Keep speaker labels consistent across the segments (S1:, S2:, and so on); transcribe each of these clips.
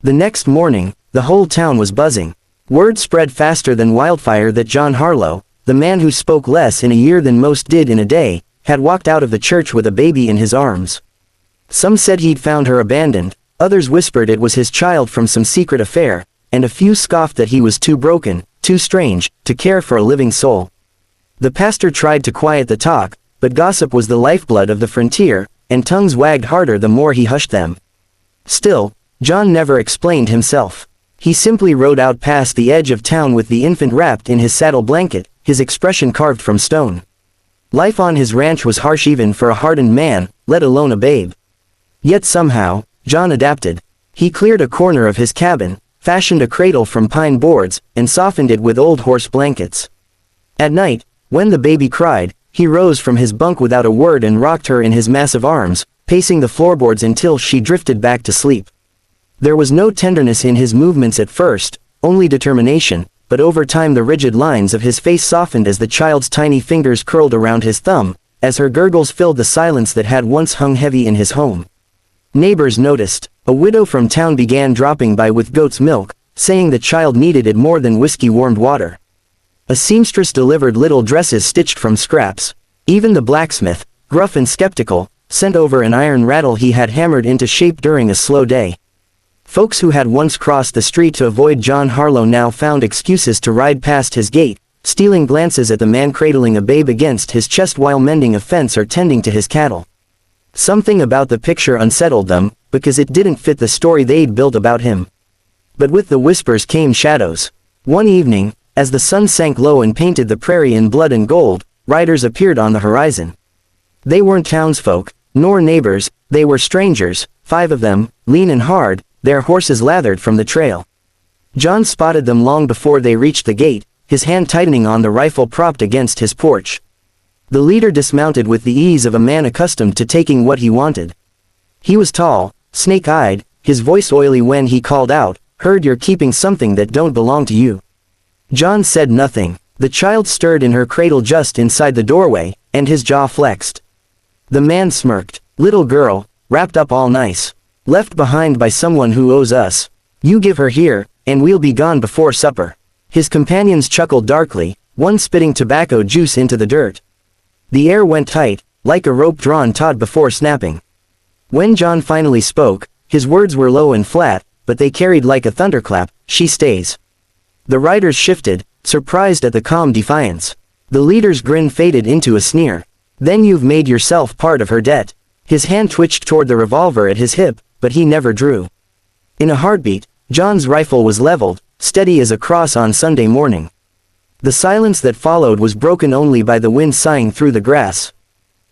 S1: The next morning, the whole town was buzzing. Word spread faster than wildfire that John Harlow, the man who spoke less in a year than most did in a day, had walked out of the church with a baby in his arms. Some said he'd found her abandoned, others whispered it was his child from some secret affair, and a few scoffed that he was too broken, too strange, to care for a living soul. The pastor tried to quiet the talk, but gossip was the lifeblood of the frontier, and tongues wagged harder the more he hushed them. Still, John never explained himself. He simply rode out past the edge of town with the infant wrapped in his saddle blanket, his expression carved from stone. Life on his ranch was harsh even for a hardened man, let alone a babe. Yet somehow, John adapted. He cleared a corner of his cabin, fashioned a cradle from pine boards, and softened it with old horse blankets. At night, when the baby cried, he rose from his bunk without a word and rocked her in his massive arms, pacing the floorboards until she drifted back to sleep. There was no tenderness in his movements at first, only determination, but over time the rigid lines of his face softened as the child's tiny fingers curled around his thumb, as her gurgles filled the silence that had once hung heavy in his home. Neighbors noticed. A widow from town began dropping by with goat's milk, saying the child needed it more than whiskey-warmed water. A seamstress delivered little dresses stitched from scraps. Even the blacksmith, gruff and skeptical, sent over an iron rattle he had hammered into shape during a slow day. Folks who had once crossed the street to avoid John Harlow now found excuses to ride past his gate, stealing glances at the man cradling a babe against his chest while mending a fence or tending to his cattle. Something about the picture unsettled them, because it didn't fit the story they'd built about him. But with the whispers came shadows. One evening, as the sun sank low and painted the prairie in blood and gold, riders appeared on the horizon. They weren't townsfolk, nor neighbors, they were strangers, 5 of them, lean and hard, their horses lathered from the trail. John spotted them long before they reached the gate, his hand tightening on the rifle propped against his porch. The leader dismounted with the ease of a man accustomed to taking what he wanted. He was tall, snake-eyed, his voice oily when he called out, "Heard you're keeping something that don't belong to you." John said nothing. The child stirred in her cradle just inside the doorway, and his jaw flexed. The man smirked. "Little girl, wrapped up all nice. Left behind by someone who owes us. You give her here, and we'll be gone before supper." His companions chuckled darkly, one spitting tobacco juice into the dirt. The air went tight, like a rope drawn taut before snapping. When John finally spoke, his words were low and flat, but they carried like a thunderclap, "She stays." The riders shifted, surprised at the calm defiance. The leader's grin faded into a sneer. "Then you've made yourself part of her debt." His hand twitched toward the revolver at his hip, but he never drew. In a heartbeat, John's rifle was leveled, steady as a cross on Sunday morning. The silence that followed was broken only by the wind sighing through the grass.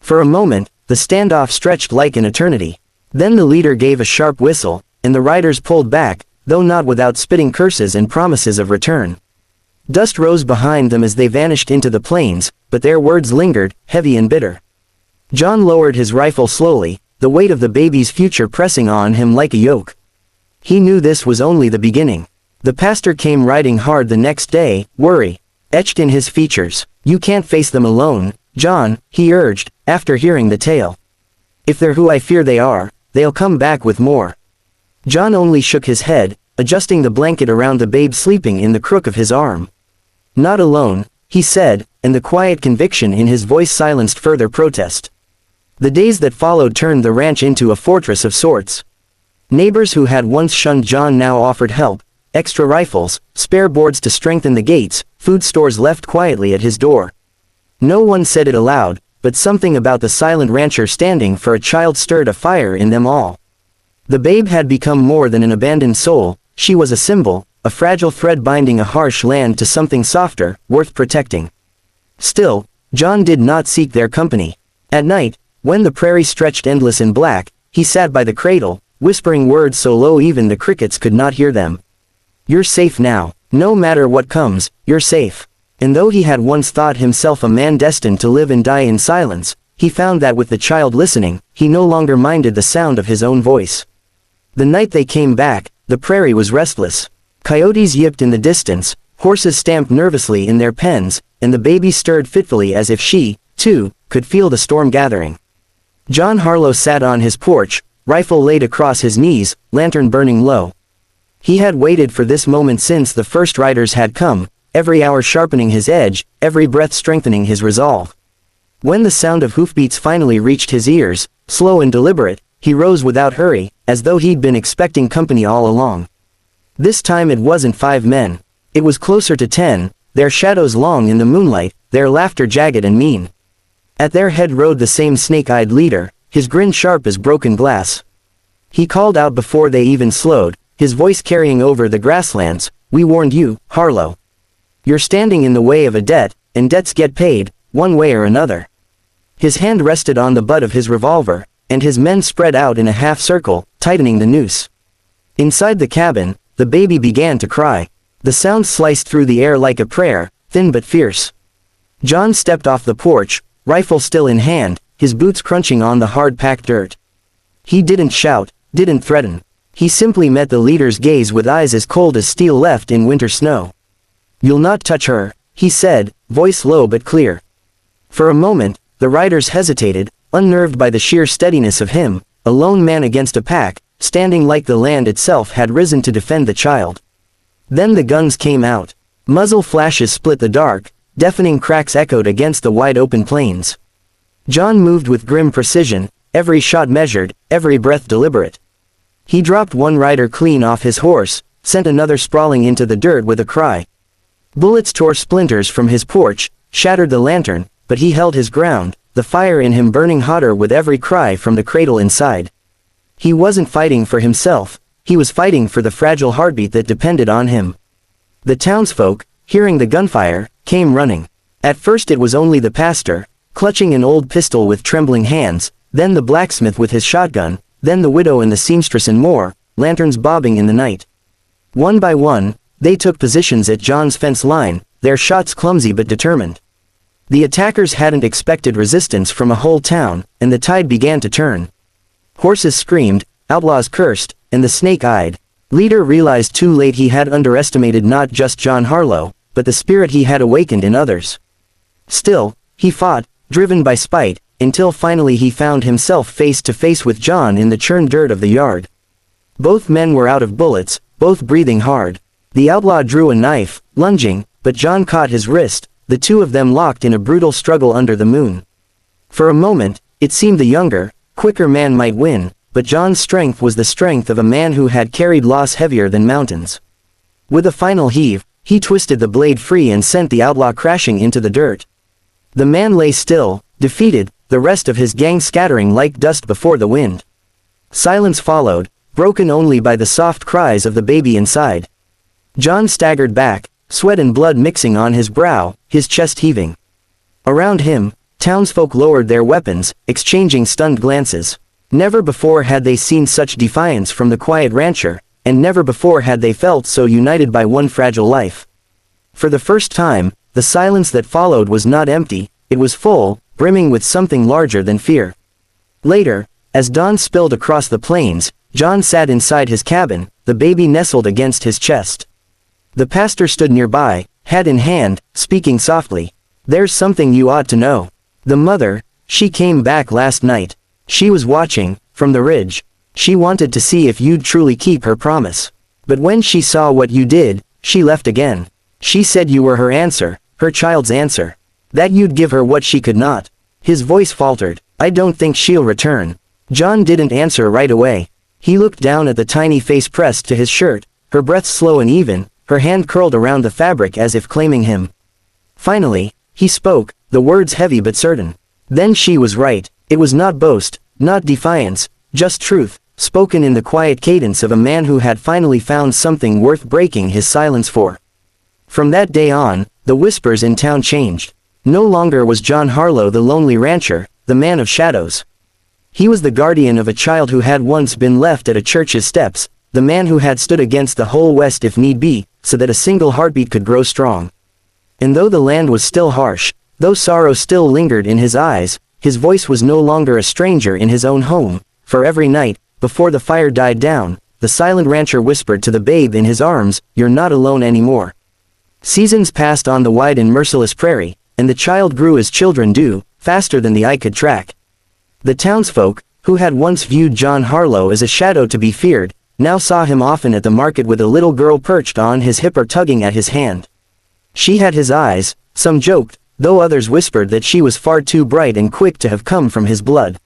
S1: For a moment, the standoff stretched like an eternity. Then the leader gave a sharp whistle, and the riders pulled back, though not without spitting curses and promises of return. Dust rose behind them as they vanished into the plains, but their words lingered, heavy and bitter. John lowered his rifle slowly, the weight of the baby's future pressing on him like a yoke. He knew this was only the beginning. The pastor came riding hard the next day, worry etched in his features. "You can't face them alone, John," he urged, after hearing the tale. "If they're who I fear they are, they'll come back with more." John only shook his head, adjusting the blanket around the babe sleeping in the crook of his arm. "Not alone," he said, and the quiet conviction in his voice silenced further protest. The days that followed turned the ranch into a fortress of sorts. Neighbors who had once shunned John now offered help, extra rifles, spare boards to strengthen the gates, food stores left quietly at his door. No one said it aloud, but something about the silent rancher standing for a child stirred a fire in them all. The babe had become more than an abandoned soul, she was a symbol, a fragile thread binding a harsh land to something softer, worth protecting. Still, John did not seek their company. At night, when the prairie stretched endless in black, he sat by the cradle, whispering words so low even the crickets could not hear them. "You're safe now. No matter what comes, you're safe." And though he had once thought himself a man destined to live and die in silence, he found that with the child listening, he no longer minded the sound of his own voice. The night they came back, the prairie was restless. Coyotes yipped in the distance, horses stamped nervously in their pens, and the baby stirred fitfully as if she, too, could feel the storm gathering. John Harlow sat on his porch, rifle laid across his knees, lantern burning low. He had waited for this moment since the first riders had come, every hour sharpening his edge, every breath strengthening his resolve. When the sound of hoofbeats finally reached his ears, slow and deliberate, he rose without hurry, as though he'd been expecting company all along. This time it wasn't 5 men. It was closer to 10, their shadows long in the moonlight, their laughter jagged and mean. At their head rode the same snake-eyed leader, his grin sharp as broken glass. He called out before they even slowed, his voice carrying over the grasslands, "We warned you, Harlow. You're standing in the way of a debt, and debts get paid, one way or another." His hand rested on the butt of his revolver, and his men spread out in a half-circle, tightening the noose. Inside the cabin, the baby began to cry. The sound sliced through the air like a prayer, thin but fierce. John stepped off the porch, rifle still in hand, his boots crunching on the hard-packed dirt. He didn't shout, didn't threaten. He simply met the leader's gaze with eyes as cold as steel left in winter snow. "You'll not touch her," he said, voice low but clear. For a moment, the riders hesitated, unnerved by the sheer steadiness of him, a lone man against a pack, standing like the land itself had risen to defend the child. Then the guns came out. Muzzle flashes split the dark, deafening cracks echoed against the wide-open plains. John moved with grim precision, every shot measured, every breath deliberate. He dropped one rider clean off his horse, sent another sprawling into the dirt with a cry. Bullets tore splinters from his porch, shattered the lantern, but he held his ground, the fire in him burning hotter with every cry from the cradle inside. He wasn't fighting for himself, he was fighting for the fragile heartbeat that depended on him. The townsfolk, hearing the gunfire, came running. At first it was only the pastor, clutching an old pistol with trembling hands, then the blacksmith with his shotgun, then the widow and the seamstress and more, lanterns bobbing in the night. One by one, they took positions at John's fence line, their shots clumsy but determined. The attackers hadn't expected resistance from a whole town, and the tide began to turn. Horses screamed, outlaws cursed, and the snake-eyed leader realized too late he had underestimated not just John Harlow, but the spirit he had awakened in others. Still, he fought, driven by spite, until finally he found himself face to face with John in the churned dirt of the yard. Both men were out of bullets, both breathing hard. The outlaw drew a knife, lunging, but John caught his wrist, the two of them locked in a brutal struggle under the moon. For a moment, it seemed the younger, quicker man might win, but John's strength was the strength of a man who had carried loss heavier than mountains. With a final heave, he twisted the blade free and sent the outlaw crashing into the dirt. The man lay still, defeated, the rest of his gang scattering like dust before the wind. Silence followed, broken only by the soft cries of the baby inside. John staggered back, sweat and blood mixing on his brow, his chest heaving. Around him, townsfolk lowered their weapons, exchanging stunned glances. Never before had they seen such defiance from the quiet rancher, and never before had they felt so united by one fragile life. For the first time, the silence that followed was not empty, it was full, brimming with something larger than fear. Later, as dawn spilled across the plains, John sat inside his cabin, the baby nestled against his chest. The pastor stood nearby, hat in hand, speaking softly. "There's something you ought to know. The mother, she came back last night. She was watching, from the ridge. She wanted to see if you'd truly keep her promise. But when she saw what you did, she left again. She said you were her answer, her child's answer. That you'd give her what she could not." His voice faltered. "I don't think she'll return." John didn't answer right away. He looked down at the tiny face pressed to his shirt, her breath slow and even, her hand curled around the fabric as if claiming him. Finally, he spoke, the words heavy but certain. "Then she was right. It was not boast, not defiance, just truth, spoken in the quiet cadence of a man who had finally found something worth breaking his silence for." From that day on, the whispers in town changed. No longer was John Harlow the lonely rancher, the man of shadows. He was the guardian of a child who had once been left at a church's steps, the man who had stood against the whole West if need be, so that a single heartbeat could grow strong. And though the land was still harsh, though sorrow still lingered in his eyes, his voice was no longer a stranger in his own home, for every night, before the fire died down, the silent rancher whispered to the babe in his arms, "You're not alone anymore." Seasons passed on the wide and merciless prairie, and the child grew as children do, faster than the eye could track. The townsfolk, who had once viewed John Harlow as a shadow to be feared, now saw him often at the market with a little girl perched on his hip or tugging at his hand. She had his eyes, some joked, though others whispered that she was far too bright and quick to have come from his blood.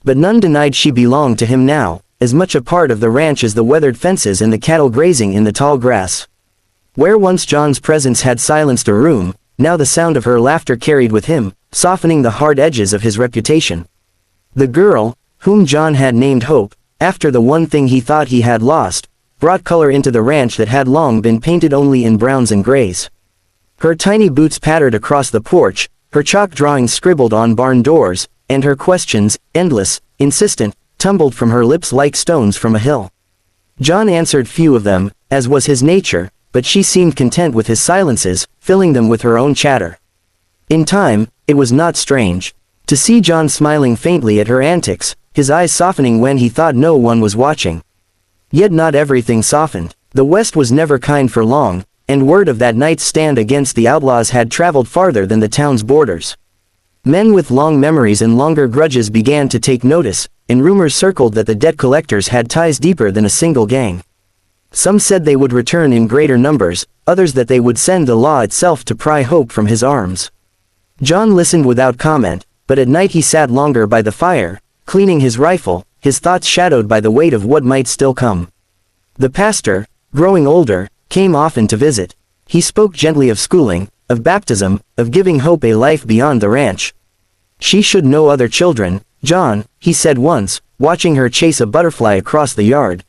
S1: But none denied she belonged to him now, as much a part of the ranch as the weathered fences and the cattle grazing in the tall grass. Where once John's presence had silenced a room, now the sound of her laughter carried with him, softening the hard edges of his reputation. The girl, whom John had named Hope, after the one thing he thought he had lost, brought color into the ranch that had long been painted only in browns and grays. Her tiny boots pattered across the porch, her chalk drawings scribbled on barn doors, and her questions, endless, insistent, tumbled from her lips like stones from a hill. John answered few of them, as was his nature, but she seemed content with his silences, filling them with her own chatter. In time, it was not strange to see John smiling faintly at her antics, his eyes softening when he thought no one was watching. Yet not everything softened. The West was never kind for long, and word of that night's stand against the outlaws had traveled farther than the town's borders. Men with long memories and longer grudges began to take notice, and rumors circled that the debt collectors had ties deeper than a single gang. Some said they would return in greater numbers, others that they would send the law itself to pry Hope from his arms. John listened without comment, but at night he sat longer by the fire, cleaning his rifle, his thoughts shadowed by the weight of what might still come. The pastor, growing older, came often to visit. He spoke gently of schooling, of baptism, of giving Hope a life beyond the ranch. She should know other children, John, he said once, watching her chase a butterfly across the yard.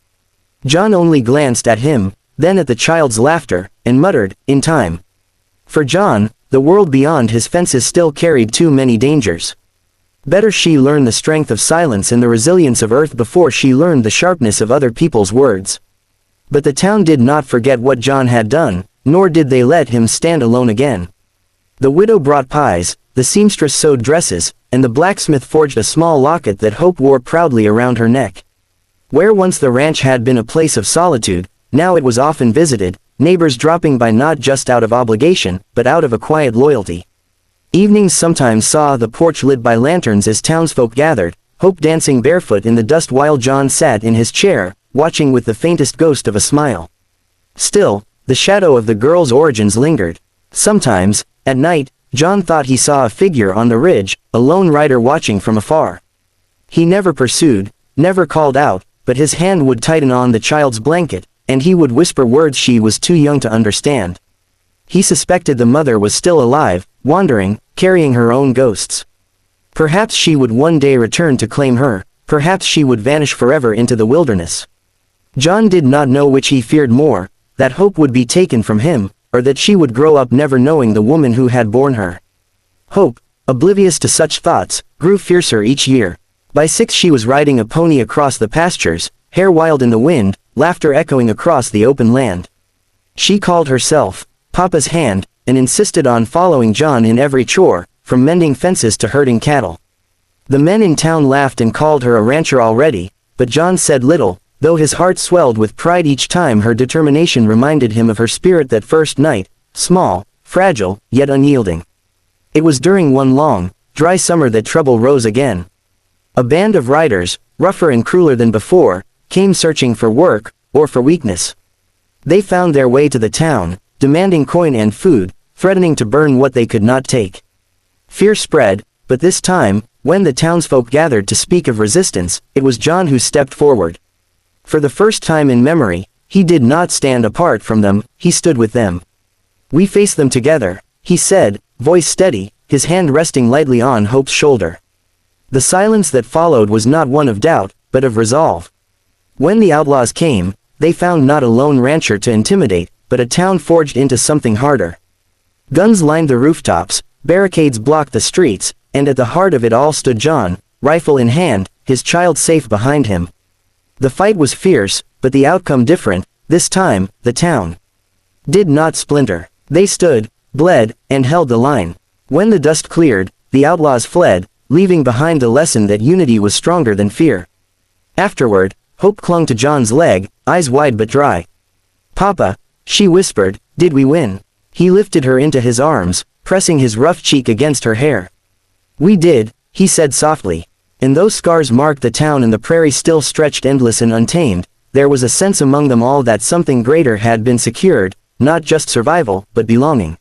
S1: John only glanced at him, then at the child's laughter, and muttered, in time. For John, the world beyond his fences still carried too many dangers. Better she learn the strength of silence and the resilience of earth before she learned the sharpness of other people's words. But the town did not forget what John had done, nor did they let him stand alone again. The widow brought pies, the seamstress sewed dresses, and the blacksmith forged a small locket that Hope wore proudly around her neck. Where once the ranch had been a place of solitude, now it was often visited, neighbors dropping by not just out of obligation, but out of a quiet loyalty. Evenings sometimes saw the porch lit by lanterns as townsfolk gathered, Hope dancing barefoot in the dust while John sat in his chair, watching with the faintest ghost of a smile. Still, the shadow of the girl's origins lingered. Sometimes, at night, John thought he saw a figure on the ridge, a lone rider watching from afar. He never pursued, never called out, but his hand would tighten on the child's blanket, and he would whisper words she was too young to understand. He suspected the mother was still alive, wandering, carrying her own ghosts. Perhaps she would one day return to claim her, perhaps she would vanish forever into the wilderness. John did not know which he feared more, that Hope would be taken from him, or that she would grow up never knowing the woman who had borne her. Hope, oblivious to such thoughts, grew fiercer each year. By 6 she was riding a pony across the pastures, hair wild in the wind, laughter echoing across the open land. She called herself Papa's Hand, and insisted on following John in every chore, from mending fences to herding cattle. The men in town laughed and called her a rancher already, but John said little, though his heart swelled with pride each time her determination reminded him of her spirit that first night, small, fragile, yet unyielding. It was during one long, dry summer that trouble rose again. A band of riders, rougher and crueler than before, came searching for work, or for weakness. They found their way to the town, demanding coin and food, threatening to burn what they could not take. Fear spread, but this time, when the townsfolk gathered to speak of resistance, it was John who stepped forward. For the first time in memory, he did not stand apart from them, he stood with them. "We face them together," he said, voice steady, his hand resting lightly on Hope's shoulder. The silence that followed was not one of doubt, but of resolve. When the outlaws came, they found not a lone rancher to intimidate, but a town forged into something harder. Guns lined the rooftops, barricades blocked the streets, and at the heart of it all stood John, rifle in hand, his child safe behind him. The fight was fierce, but the outcome different. This time, the town did not splinter. They stood, bled, and held the line. When the dust cleared, the outlaws fled, leaving behind the lesson that unity was stronger than fear. Afterward, Hope clung to John's leg, eyes wide but dry. "Papa," she whispered, "did we win?" He lifted her into his arms, pressing his rough cheek against her hair. "We did," he said softly. And though scars marked the town and the prairie still stretched endless and untamed, there was a sense among them all that something greater had been secured, not just survival, but belonging.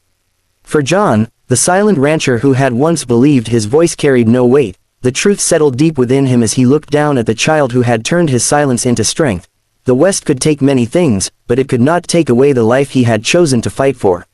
S1: For John, the silent rancher who had once believed his voice carried no weight, the truth settled deep within him as he looked down at the child who had turned his silence into strength. The West could take many things, but it could not take away the life he had chosen to fight for.